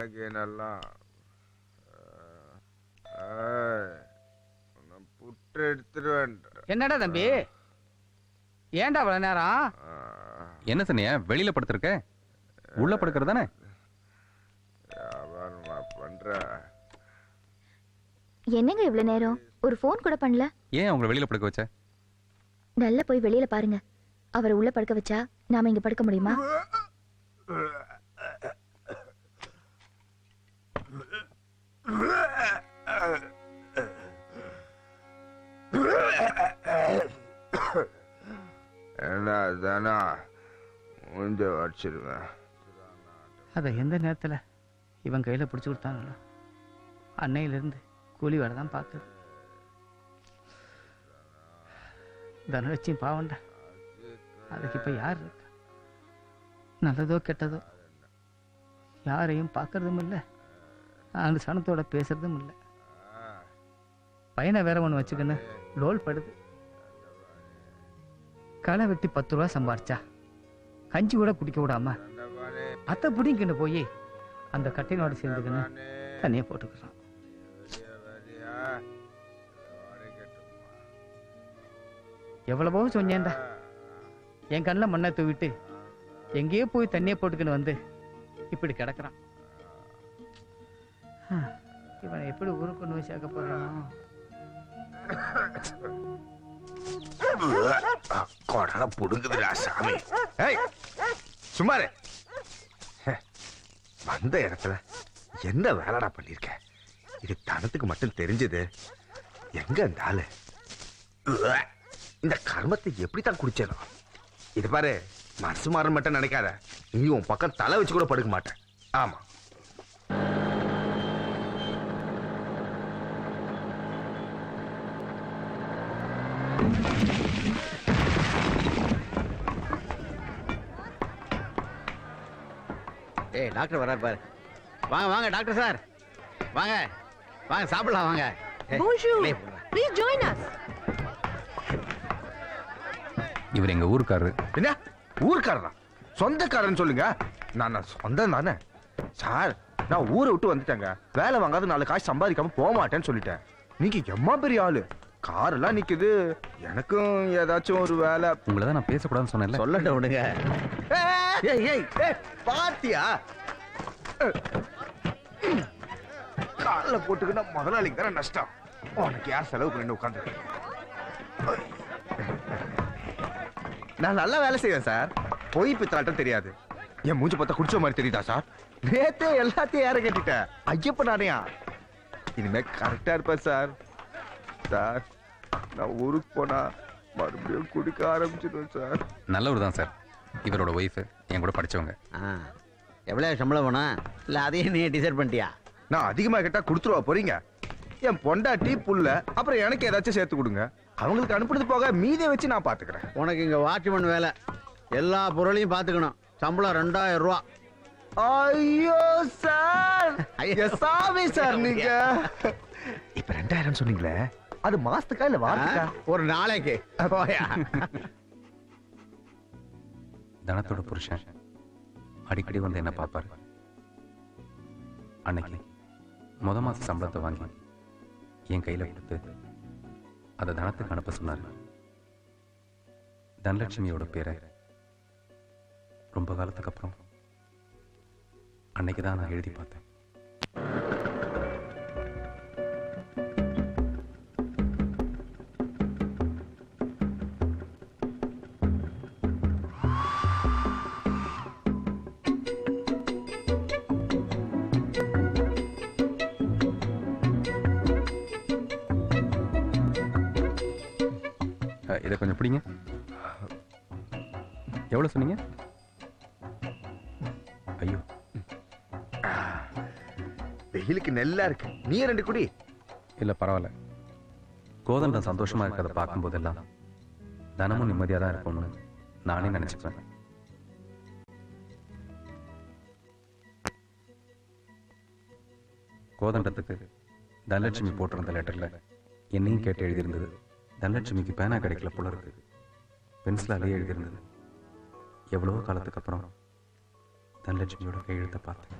மேகினெல்லாம் புட்டு எடுத்துருவேன். என்னடா தம்பி, ஏன்டா அவ்வளவு நேரம்? என்ன சொன்னியா? வெளியில படுத்திருக்க, உள்ள படுக்கிறதானே? பண்ற என்னங்க இவ்வளவு நேரம்? ஒரு போன் கூட பண்ணல. ஏன் அவங்க வெளியில படுக்க வச்ச? நல்லா போய் வெளியில பாருங்க. அவரை உள்ள படுக்க வச்சா நாம இங்க படுக்க முடியுமா? என்னதானா முஞ்ச வச்சிருவேன். அதை எந்த நேரத்தில் இவன் கையில் பிடிச்சி கொடுத்தாங்களோ அன்னையிலிருந்து கூலி வேலை தான் பார்க்குது. தனலட்சுமி பாவண்டா, அதுக்கு இப்போ யார் இருக்கா? நல்லதோ கெட்டதோ யாரையும் பார்க்கறதும் இல்லை, அந்த சனத்தோட பேசுறதும் இல்லை. பையனை வேற ஒன்று வச்சுக்கன்னு லோல் படுது. களை வெட்டி 10 ரூபா சம்பாரிச்சா கஞ்சி கூட குடிக்க விடாம அத்தை பிடிங்கின்னு போய் அந்த கட்டையினோட சேர்ந்துக்குன்னு தண்ணியை போட்டுக்கிறான். எவ்வளவோ சொன்னேன்டா, என் கண்ணில் மண்ணை தூவிட்டு எங்கேயோ போய் தண்ணியை போட்டுக்கின்னு வந்து இப்படி கிடக்குறான். இவனை எப்படி ஊருக்கு கொண்டு போய் சேர்க்க போறானோ? கொடல புடுங்குதுடா சாமி. சும்மாரு வந்த இடத்துல என்ன வேலைடா பண்ணிருக்க? இது தனத்துக்கு மட்டும் தெரிஞ்சது. எங்க இந்த ஆளு இந்த கர்மத்தை எப்படித்தான் குடிச்சனும்? இது பாரு, மனசு மாறன் மட்டும் நினைக்காத. நீ உன் பக்கம் தலை வச்சு கூட படுக்க மாட்டேன். ஆமா, ஏய் டாக்டர் வரார் பாரு. வாங்க வாங்க டாக்டர் சார், வாங்க வாங்க சாப்பிடலாம் வாங்க. Bonjour. Please join us. இவர் எங்க ஊருக்காரரு. என்ன ஊருக்காரனா? சொந்தக்காரன் சொல்லுங்க. நான் சொந்தம் தானே சார். நான் ஊரை விட்டு வந்துட்டேங்க. வேலை வாங்காத 4 காசு சம்பாதிக்காம போக மாட்டேன்னு சொல்லிட்டேன். நீங்க எம்மா பெரிய ஆளு, கார் எல்லாம் நிக்குது. எனக்கும் ஏதாச்சும் ஒரு வேலை. உங்களை தான் நான் பேசக்கூடாதுன்னு சொன்னேன்ல. சொல்லட்டும் விடுங்க. பாத்தியா, கால போட்டுக்கிட்டா முதலாளிக்கு தானே நஷ்டம். உனக்கு யார் செலவு பண்ணி உட்காந்து? நான் நல்லா வேலை செய்வேன் சார். பொய் பித்தலாட்டம் தெரியாது. என் மூஞ்சி பார்த்தா குடிச்ச மாதிரி தெரியுதா சார்? நேத்தே எல்லாத்தையும் ஏற கேட்டுட்டேன். ஐயப்ப நானையா இனிமே கரெக்டா இருப்பேன் சார். சார் நான் ஊருக்கு போனா மறுபடியும் குடிக்க ஆரம்பிச்சிடுவேன் சார். நல்லவர் தான் சார். இவரோட ஒய்ஃபு என் கூட படிச்சவங்க. எவ்வளோ சம்பளம் வேணும்? இல்லை அதையும் நீ டிசைட் பண்ணிட்டியா? நான் அதிகமா கேட்டா கொடுத்துருவா போறீங்க? என் பொண்டாட்டி புள்ள அப்புறம் எனக்கு ஏதாச்சும் சேர்த்து கொடுங்க. அவங்களுக்கு அனுப்புறது போக மீதியை வச்சு நான் பாத்துக்கிறேன். உனக்கு இங்க வாட்ச்மேன் வேலை, எல்லா பொருளையும் பாத்துக்கணும். சம்பளம் 2000 ரூபா. ஐயோ சார், சாமி சார். நீங்க இப்ப 2000 சொன்னீங்களே, அது மாசத்துக்கா இல்ல வாரத்துக்கா? ஒரு நாளைக்கு. தனத்தோட புருஷன் அடிக்கடி வந்து என்ன பார்ப்பாரு. அன்னைக்கு முத மாச சம்பளத்தை வாங்கி என் கையில கொடுத்து அதை தனத்துக்கு அனுப்ப சொன்னாரு. தனலட்சுமியோட பேரை ரொம்ப காலத்துக்கு அப்புறம் அன்னைக்குதான் நான் எழுதி பார்த்தேன். இதை கொஞ்சம் பிடிங்க. எவ்வளவு சொன்னீங்க? ஐயோ, வெயிலுக்கு நெல்லா இருக்கு. நீ 2 குடி. இல்ல பரவாயில்ல. கோதண்டம் சந்தோஷமா இருக்கிறத பார்க்கும் போதெல்லாம் தனமும் நிம்மதியா தான் இருக்கணும்னு நானே நினைச்சுப்பேன். கோதண்டத்துக்கு தனலட்சுமி போட்டிருந்த லெட்டர்ல என்னையும் கேட்டு எழுதியிருந்தது. தனலட்சுமிக்கு பேனா கிடைக்கல போல இருக்கு. பென்சிலாலேயே எழுதியிருந்தது. எவ்வளவோ காலத்துக்கு அப்புறம் தனலட்சுமியோட கையெழுத்தை பார்த்தேன்.